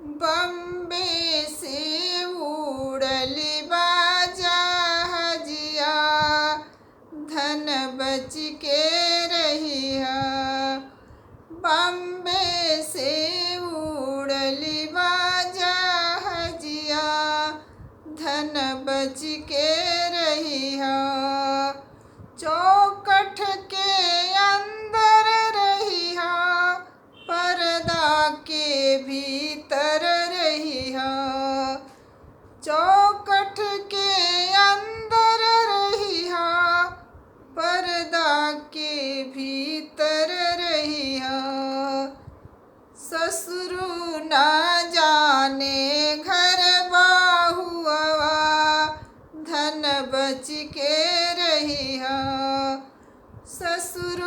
बम्बे से उड़ली बाजहजिया, धन बच के रहिया। बम्बे से उड़ली बाजहजिया, धन बच के रहिया। चौखट के अंदर रहिया, पर्दा के भीतर रहिया। चौखट के अंदर रहिया, पर्दा के भीतर रहिया। ससुर ना जाने घर बहुआ, धन बच के रहिया। ससुर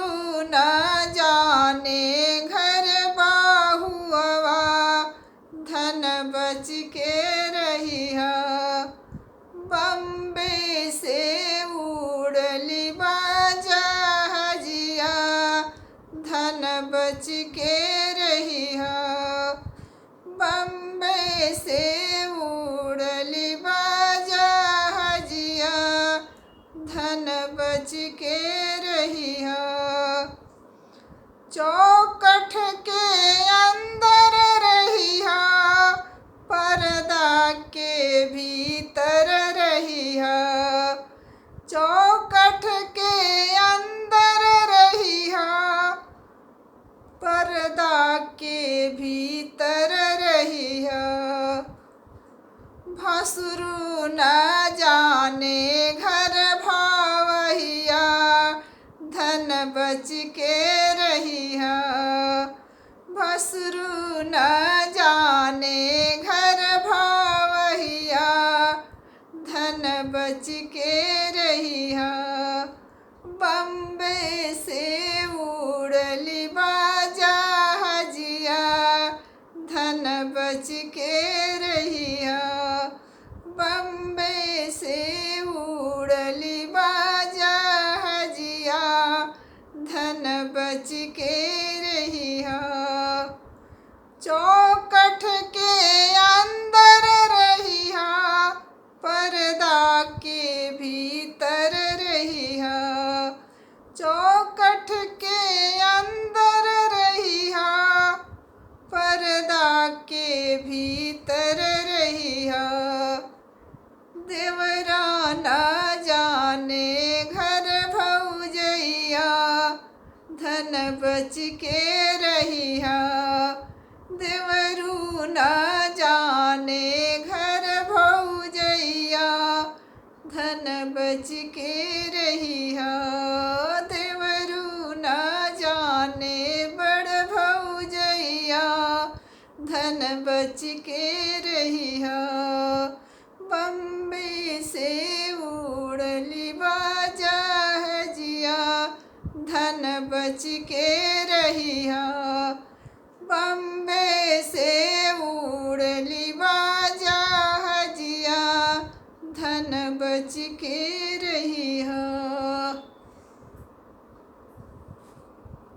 ना जाने घर बहुआ, धन बच के रहिया। बम्बे से उड़ली बाजहजिया, धन बच के रहिया। बम्बे से उड़ली बाजहजिया, धन बच के रहिया। चौखट के अंदर रहिया, पर्दा के भीतर रहिया। चौखट के अंदर रहिया, पर्दा के भीतर रहिया। भसुर न जाने घर भावहिया, धन बच के रहिया। भसुर न जाने घर भावहिया, धन बच के रहिया। बम्बे से उड़ली बाजहजिया, धन बच के रहिया। बम्बे से उड़ली बाजहजिया, धन बच के रहिया। चौखट के अंदर रहिया, पर्दा के भीतर रहिया। चौखट के अंदर रहिया, पर्दा के भीतर रहिया। देवरा ना जाने घर भौजैया, धन बच के रहिया। देवरू ना जाने घर भौजैया, धन बच के रहिया। देवरू ना जाने बड़ भौजैया, धन बच के रहिया। बम्बे से उड़ली बाजहजिया, धन बच के रहिया।